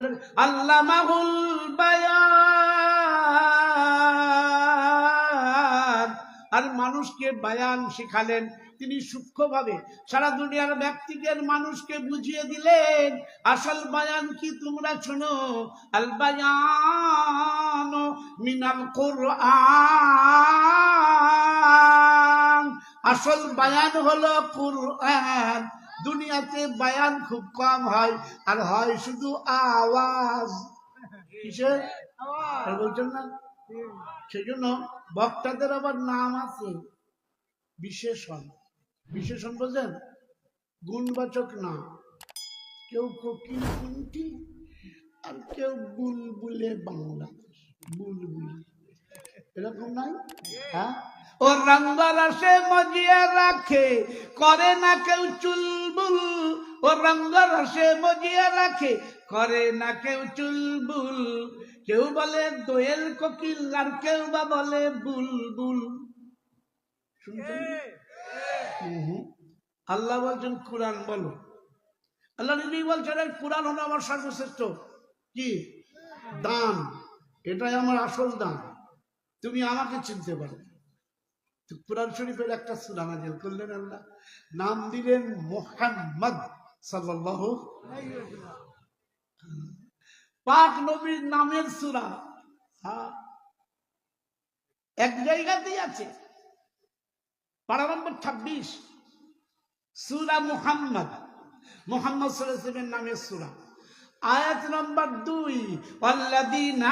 আল্লামাহুল বায়ান, আর মানুষকে বায়ান শিখালেন। তিনি সূক্ষ্মভাবে সারা দুনিয়ার ব্যক্তিদের মানুষকে বুঝিয়ে দিলেন আসল বায়ান কি তোমরা শোনো। আল বায়ান মিনাল কুরআন, আসল বায়ান হলো কুরআন। দুনিয়াতে বায়ান খুব কম হয়, আর হয় শুধু আওয়াজ। কিসের বলছেন না? সেই জন্য বক্তাদের আবার নাম আছে বিশেষণ। বিশেষণ বলছেন গুণবাচক না। কেউ কোকিল কুন্টি, আর কেউ বুলবুলে বাংলাদেশ, বুলবুল, এরকম নাই? হ্যাঁ, ও রঙ্গরসে মজিয়ে রাখে, করে না কেউ চুলবুল। ও রঙ্গরসে মজিয়ে রাখে, করে না কেউ চুলবুল। কেউ বলে দোয়েল কোকিল, আর কেউ বা বলে বুলবুল। শুনছেন? আল্লাহ বলছেন কোরআন বলো। আল্লাহ নিজেই বলছেন কোরআন হলো আমার সর্বশ্রেষ্ঠ কি দান, এটাই আমার আসল দান। তুমি আমাকে চিনতে পারো। কোরআন শরীফের একটা সূরা নাযিল করলেন আল্লাহ, নাম দিলেন মুহাম্মদ সাল্লাল্লাহু আলাইহি ওয়াসাল্লাম। পাক নবীর নামের সূরা এক জায়গাতেই আছে, পারা নম্বর 26, সূরা মুহাম্মদ। মুহাম্মদ সাল্লাল্লাহু আলাইহি ওয়াসাল্লামের নামের সূরা, আয়াত নম্বর 2, ওয়াল্লাযীনা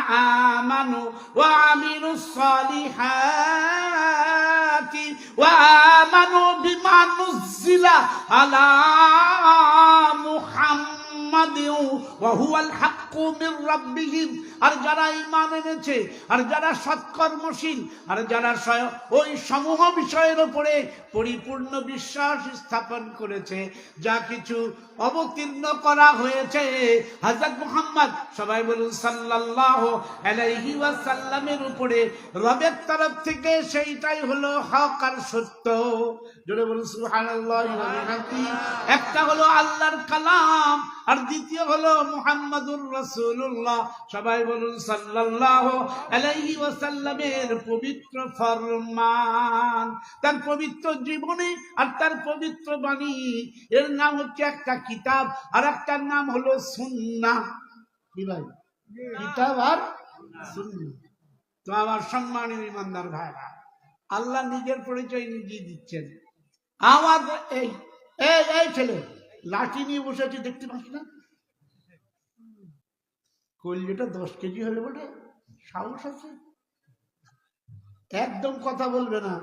আমানু ওয়া আমিলুস সালিহাতি ওয়া আমানু বিমা নুযিলা আলা মুহাম্মাদিন ওয়া হুয়াল হাক্কু মির রাব্বিহিম। আর যারা ঈমান এনেছে, আর যারা সৎকর্মশীল, আর যারা ওই সমূহ বিষয়ের উপরে পরিপূর্ণ বিশ্বাস স্থাপন করেছে, যা কিছু অবতীর্ণ করা হয়েছে হযরত মুহাম্মদ, সবাই বলুন সাল্লাল্লাহু আলাইহি ওয়াসাল্লামের উপরে রবের তরফ থেকে, সেইটাই হলো হক আর সত্য। জোরে বলুন সুবহানাল্লাহি ওয়া বিহামদিহি। একটা হলো আল্লাহর কালাম, আর দ্বিতীয় হলো মুহাম্মাদুর রাসূলুল্লাহ, সবাই বলুন সাল্লাল্লাহু আলাইহি ওয়াসাল্লামের পবিত্র ফরমান। তার পবিত্র জীবনী আর তার পবিত্র বাণী, এর নাম হচ্ছে একটা কিতাব, আর একটার নাম হলো সুন্নাহ। কি ভাই? কিতাব আর সুন্নাহ। তো আমার সম্মানীয় ইমানদার ভাইরা, আল্লাহ নিজের পরিচয় নিজেই দিচ্ছেন। আমার এই এই ছেলে লাঠি নিয়ে বসে আছে, দেখতে পাচ্ছি না? কলিটা 10 কেজি হলে বটে, সাহস আছে? একদম কথা বলবে না,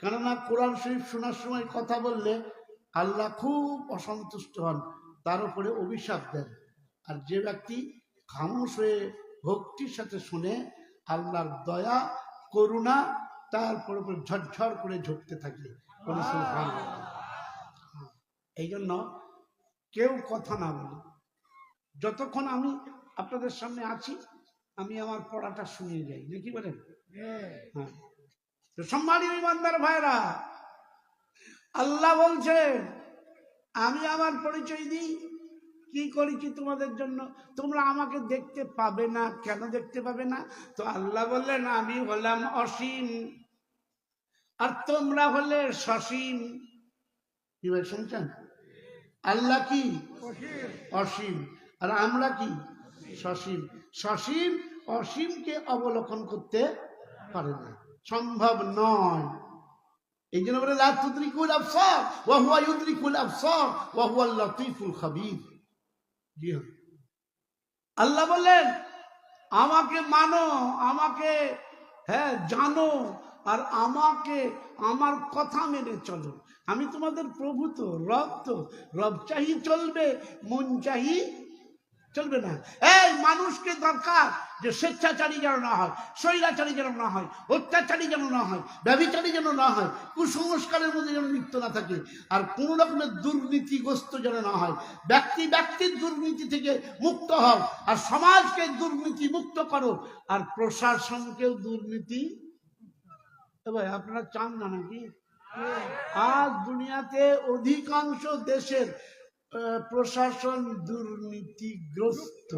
কেননা কোরআন শরীফ শোনার সময় কথা বললে আল্লাহ খুব অসন্তুষ্ট হন, তার উপরে অভিশাপ দেন। আর যে ব্যক্তি খামোশ হয়ে ভক্তির সাথে শুনে, আল্লাহর দয়া করুণা তার উপর ঝরঝর করে ঝরতে থাকে। এই জন্য কেউ কথা না বলে, যতক্ষণ আমি আপনাদের সামনে আছি, আমি আমার পড়াটা শুনিয়ে যাই, নাকি বলেন? হ্যাঁ। তো সম্মানীয় ইমানদার ভাইরা, আল্লাহ বলছেন আমি আমার পরিচয় দিই, কি করেছি তোমাদের জন্য। তোমরা আমাকে দেখতে পাবে না, কেন দেখতে পাবে না? তো আল্লাহ বললেন আমি হলাম অসীম, আর তোমরা হলে সসীম। কি ভাই শুনছেন? আল্লাহ কি অসীম, আর আমরা কি সসীম। সসীম অসীমকে অবলোকন করতে পারে না, সম্ভব নয়। এই জন্য বলে লা তুদরিকুল আবসার ওয়া হুয়া ইউদরিকুল আবসার ওয়া হুয়াল লাতীফুল খাবীর। জি হ্যাঁ, আল্লাহ বললেন আমাকে মানো, আমাকে জানো, আর আমাকে আমার কথা মেনে চলো। আমি তোমাদের প্রভু, তো রব, তো রব চাহি চলবে, মন চাহি চলবে না। এই মানুষকে দরকার যে স্বেচ্ছাচারী যেন না হয়, স্বৈরাচারী যেন না হয়, অত্যাচারী যেন না হয়, ব্যভিচারী যেন না হয়, কুসংস্কারের মধ্যে যেন লিপ্ত না থাকে, আর কোন রকমের দুর্নীতিগ্রস্ত যেন না হয়। ব্যক্তির দুর্নীতি থেকে মুক্ত হও, আর সমাজকে দুর্নীতি মুক্ত করো, আর প্রশাসনকেও দুর্নীতি। ভাই আপনারা চান না নাকি? আজ দুনিয়াতে অধিকাংশ দেশের প্রশাসন দুর্নীতিগ্রস্ত।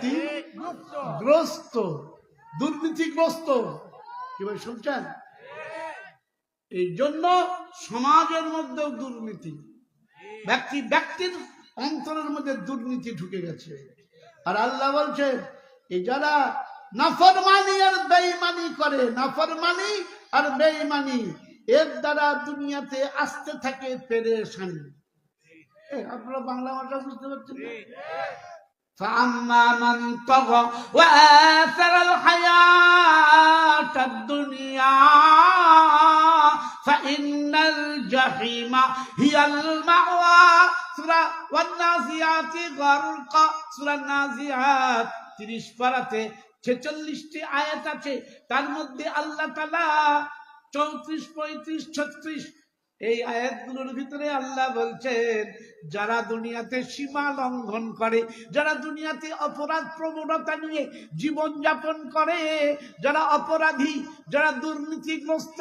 দুর্নীতিগ্রস্ত, দুর্নীতিগ্রস্ত। কি ভাই শুনছেন? এই জন্য সমাজের মধ্যেও দুর্নীতি, ব্যক্তির অন্তরের মধ্যে দুর্নীতি ঢুকে গেছে। আর আল্লাহ বলছেন এই যারা নাফরমানি আর বেঈমানি করে, নাফরমানি আর বেঈমানি, এর দ্বারা দুনিয়াতে আসতে থাকে পেরেশানি। আপনারা বাংলা ভাষা বুঝতে পারছেন না? فأما من طغى وآثر الحياة الدنيا فإن الجحيم هي المأوى। সূরা والنازعات غرقا, সূরা নাজিআত 30 পারাতে 46টি আয়াত আছে। তার মধ্যে আল্লাহ তাআলা 34, 35, 36 এই আয়াতগুলোর ভিতরে আল্লাহ বলছেন যারা দুনিয়াতে সীমা লঙ্ঘন করে, যারা দুনিয়াতে অপরাধ প্রবণতা নিয়ে জীবন যাপন করে, যারা অপরাধী, যারা দুর্নীতিগ্রস্ত,